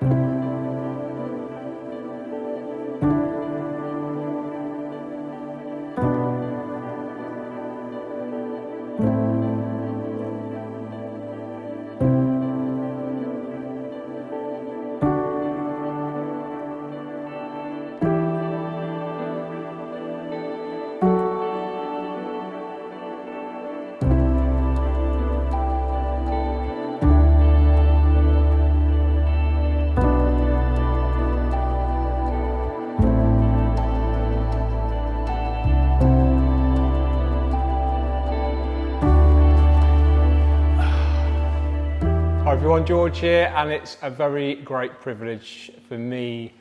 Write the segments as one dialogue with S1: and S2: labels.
S1: Hi everyone, George here, and it's a very great privilege for me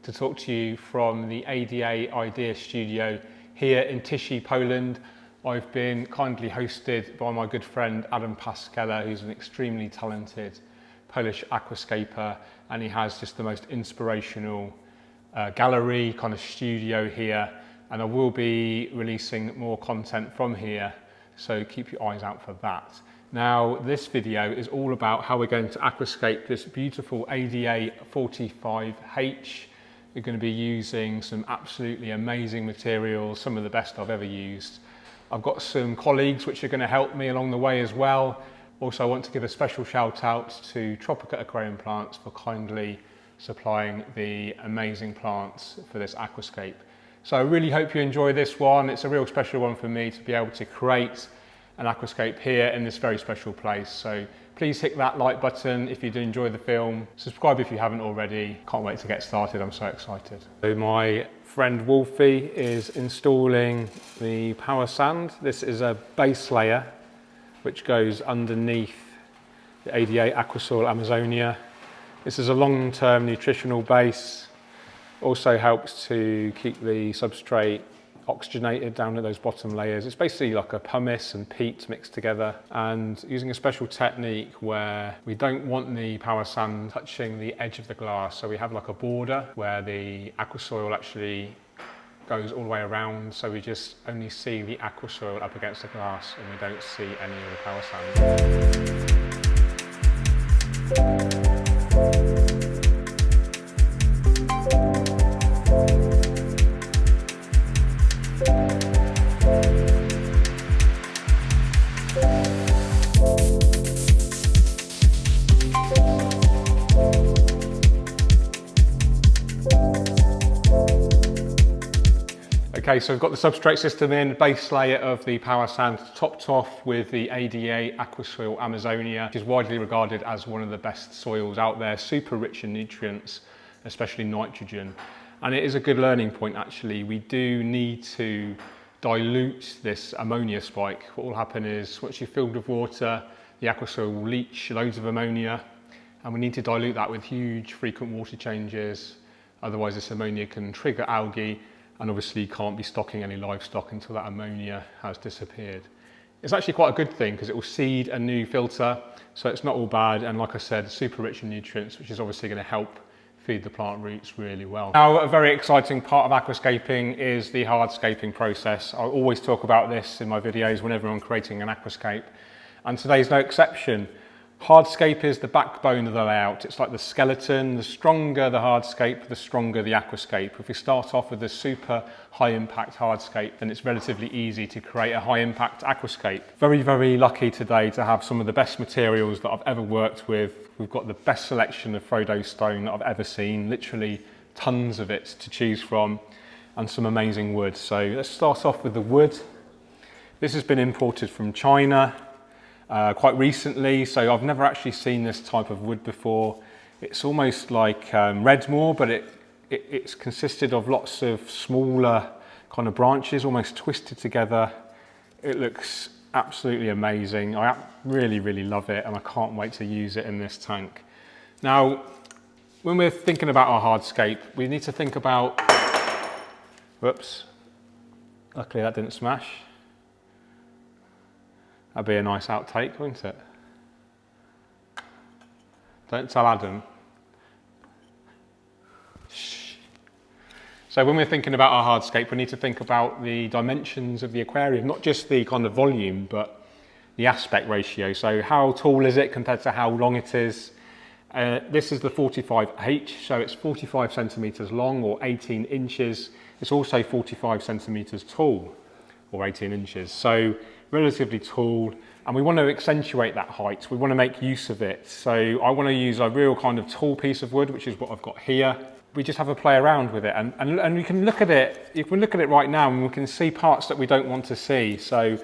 S1: to talk to you from the ADA Idea Studio here in Tychy, Poland. I've been kindly hosted by my good friend Adam Paszczela, who's an extremely talented Polish aquascaper, and he has just the most inspirational gallery kind of studio here, and I will be releasing more content from here, so keep your eyes out for that. Now, this video is all about how we're going to aquascape this beautiful ADA 45H. We're going to be using some absolutely amazing materials, some of the best I've ever used. I've got some colleagues which are going to help me along the way as well. Also, I want to give a special shout out to Tropica Aquarium Plants for kindly supplying the amazing plants for this aquascape. So I really hope you enjoy this one. It's a real special one for me to be able to create an aquascape here in this very special place. So please hit that like button if you do enjoy the film. Subscribe if you haven't already. Can't wait to get started, I'm so excited. So my friend Wolfie is installing the power sand. This is a base layer which goes underneath the ADA Aquasoil Amazonia. This is a long-term nutritional base. Also helps to keep the substrate oxygenated down at those bottom layers. It's basically like a pumice and peat mixed together, and using a special technique where we don't want the power sand touching the edge of the glass, so we have like a border where the aquasoil actually goes all the way around, so we just only see the aquasoil up against the glass and we don't see any of the power sand. Okay, so we've got the substrate system in, base layer of the power sand topped off with the ADA Aquasoil Amazonia, which is widely regarded as one of the best soils out there, super rich in nutrients, especially nitrogen. And it is a good learning point actually. We do need to dilute this ammonia spike. What will happen is once you're filled with water, the aquasoil will leach loads of ammonia, and we need to dilute that with huge frequent water changes. Otherwise this ammonia can trigger algae, and obviously you can't be stocking any livestock until that ammonia has disappeared. It's actually quite a good thing because it will seed a new filter, so it's not all bad, and like I said, super rich in nutrients, which is obviously going to help feed the plant roots really well. Now, a very exciting part of aquascaping is the hardscaping process. I always talk about this in my videos whenever I'm creating an aquascape, and today's no exception. Hardscape is the backbone of the layout. It's like the skeleton. The stronger the hardscape, the stronger the aquascape. If we start off with a super high impact hardscape, then it's relatively easy to create a high impact aquascape. Very, very lucky today to have some of the best materials that I've ever worked with. We've got the best selection of Frodo Stone that I've ever seen, literally tons of it to choose from, and some amazing wood. So let's start off with the wood. This has been imported from China quite recently, so I've never actually seen this type of wood before. It's almost like Redmore, but it's consisted of lots of smaller kind of branches, almost twisted together. It looks absolutely amazing. I really, really love it, and I can't wait to use it in this tank. Now, when we're thinking about our hardscape, we need to think about, whoops, luckily that didn't smash. That'd be a nice outtake, wouldn't it? Don't tell Adam. Shh. So when we're thinking about our hardscape, we need to think about the dimensions of the aquarium, not just the kind of volume, but the aspect ratio. So how tall is it compared to how long it is? This is the 45H, so it's 45 centimeters long or 18 inches. It's also 45 centimeters tall or 18 inches, so relatively tall. And we want to accentuate that height. We want to make use of it. So I want to use a real kind of tall piece of wood, which is what I've got here. We just have a play around with it, and we can look at it. You can look at it right now, and we can see parts that we don't want to see. So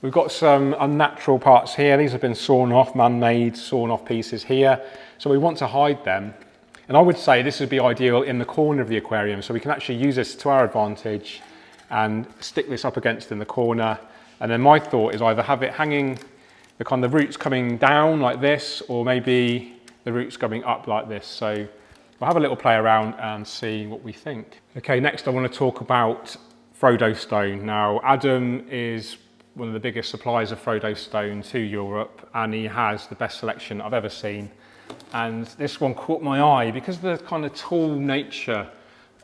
S1: we've got some unnatural parts here. These have been sawn off, man-made, sawn off pieces here. So we want to hide them. And I would say this would be ideal in the corner of the aquarium, so we can actually use this to our advantage and stick this up against in the corner. And then my thought is either have it hanging, the kind of roots coming down like this, or maybe the roots going up like this. So we'll have a little play around and see what we think. Okay, next I want to talk about Frodo Stone. Now, Adam is one of the biggest suppliers of Frodo Stone to Europe, and he has the best selection I've ever seen. And this one caught my eye because of the kind of tall nature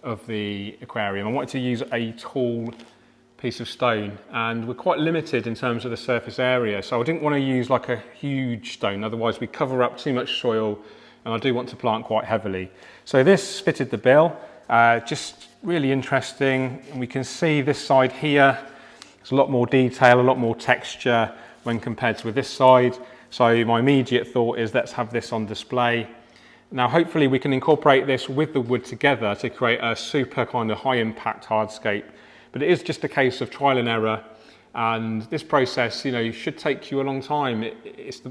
S1: of the aquarium. I wanted to use a tall piece of stone, and we're quite limited in terms of the surface area, so I didn't want to use like a huge stone, otherwise we cover up too much soil, and I do want to plant quite heavily. So this fitted the bill, just really interesting. And we can see this side here, there's a lot more detail, a lot more texture when compared to this side. So my immediate thought is let's have this on display. Now hopefully we can incorporate this with the wood together to create a super kind of high impact hardscape. But it is just a case of trial and error, and this process, you know, should take you a long time.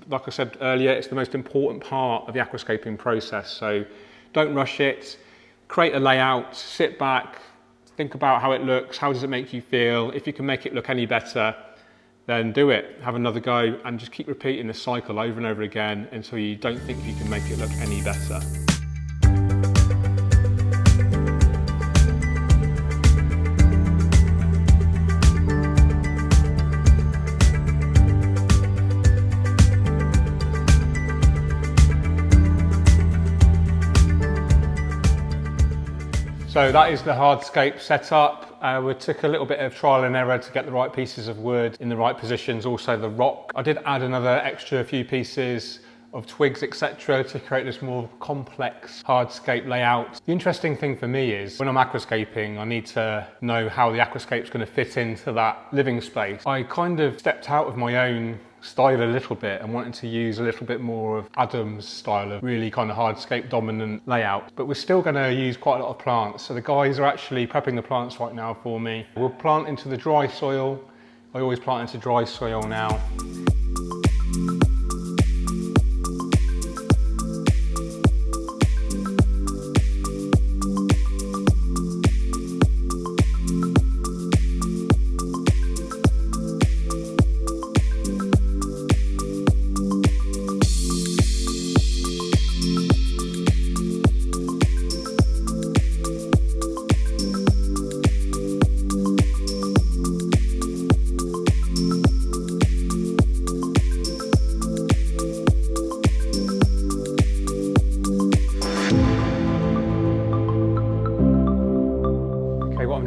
S1: Like I said earlier, it's the most important part of the aquascaping process. So don't rush it. Create a layout, sit back, think about how it looks, how does it make you feel. If you can make it look any better, then do it. Have another go, and just keep repeating this cycle over and over again until you don't think you can make it look any better. So that is the hardscape setup. We took a little bit of trial and error to get the right pieces of wood in the right positions, also the rock. I did add another extra few pieces of twigs, etc., to create this more complex hardscape layout. The interesting thing for me is when I'm aquascaping, I need to know how the aquascape's going to fit into that living space. I kind of stepped out of my own style a little bit and wanted to use a little bit more of Adam's style of really kind of hardscape dominant layout. But we're still going to use quite a lot of plants. So the guys are actually prepping the plants right now for me. We'll plant into the dry soil. I always plant into dry soil now.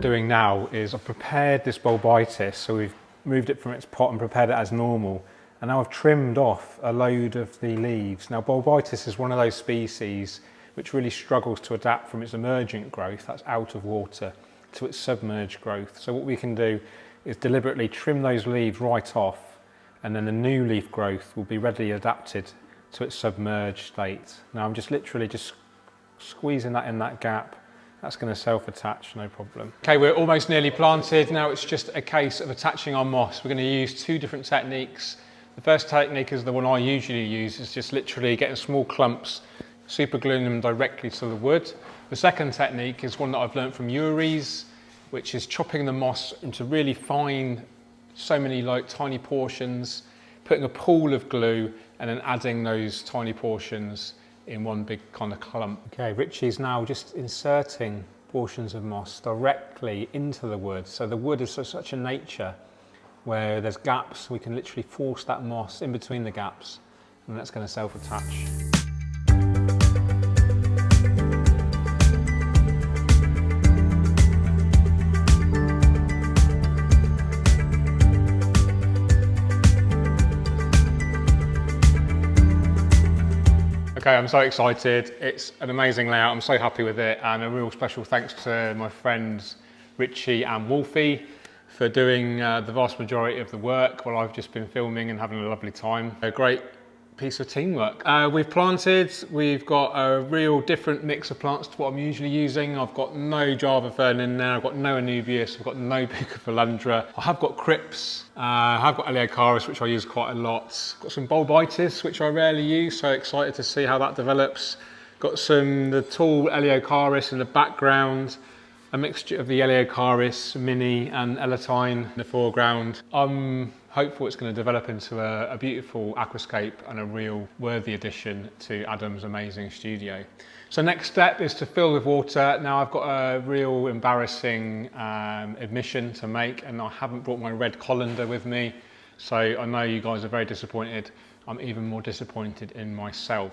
S1: Doing now is I've prepared this bulbitis, so we've moved it from its pot and prepared it as normal, and now I've trimmed off a load of the leaves. Now bulbitis is one of those species which really struggles to adapt from its emergent growth, that's out of water, to its submerged growth. So what we can do is deliberately trim those leaves right off, and then the new leaf growth will be readily adapted to its submerged state. Now I'm just literally just squeezing that in that gap. That's going to self-attach, no problem. Okay, we're almost nearly planted. Now it's just a case of attaching our moss. We're going to use two different techniques. The first technique is the one I usually use, is just literally getting small clumps, super gluing them directly to the wood. The second technique is one that I've learned from Yuri's, which is chopping the moss into really fine, so many like tiny portions, putting a pool of glue and then adding those tiny portions in one big kind of clump. Okay, Richie's now just inserting portions of moss directly into the wood. So the wood is such a nature where there's gaps, we can literally force that moss in between the gaps, and that's going to self-attach. Okay, I'm so excited. It's an amazing layout. I'm so happy with it, and a real special thanks to my friends Richie and Wolfie for doing the vast majority of the work while I've just been filming and having a lovely time. A great piece of teamwork. We've got a real different mix of plants to what I'm usually using. I've got no Java fern in there, I've got no Anubias, I've got no Bucophalandra. I have got Crypts, I have got Eleocharis, which I use quite a lot. Got some Bulbitis, which I rarely use, so excited to see how that develops. Got the tall Eleocharis in the background, a mixture of the Eleocharis mini and Elatine in the foreground. I'm hopeful it's going to develop into a beautiful aquascape and a real worthy addition to Adam's amazing studio. So next step is to fill with water. Now I've got a real embarrassing admission to make, and I haven't brought my red colander with me. So I know you guys are very disappointed. I'm even more disappointed in myself.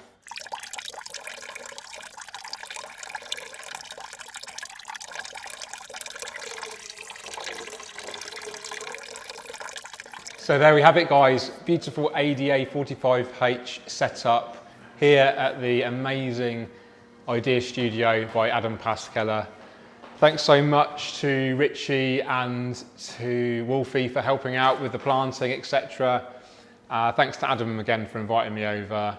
S1: So there we have it, guys. Beautiful ADA 45H setup here at the amazing ADA Studio by Adam Paszczela. Thanks so much to Richie and to Wolfie for helping out with the planting, etc. Thanks to Adam again for inviting me over.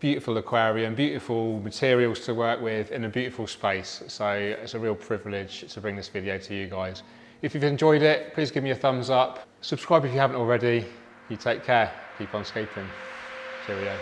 S1: Beautiful aquarium, beautiful materials to work with in a beautiful space. So it's a real privilege to bring this video to you guys. If you've enjoyed it, please give me a thumbs up. Subscribe if you haven't already. You take care. Keep on scaping. Cheerio.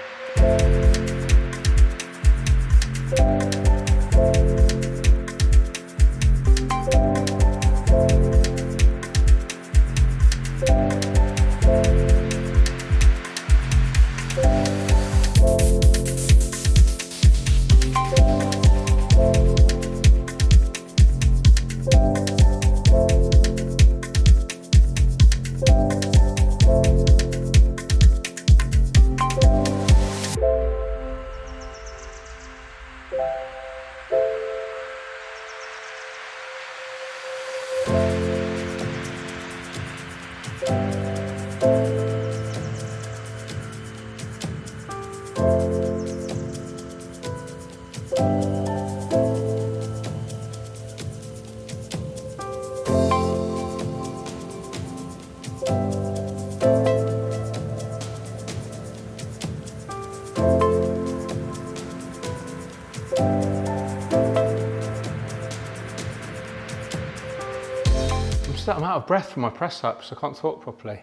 S1: I'm out of breath from my press ups, I can't talk properly.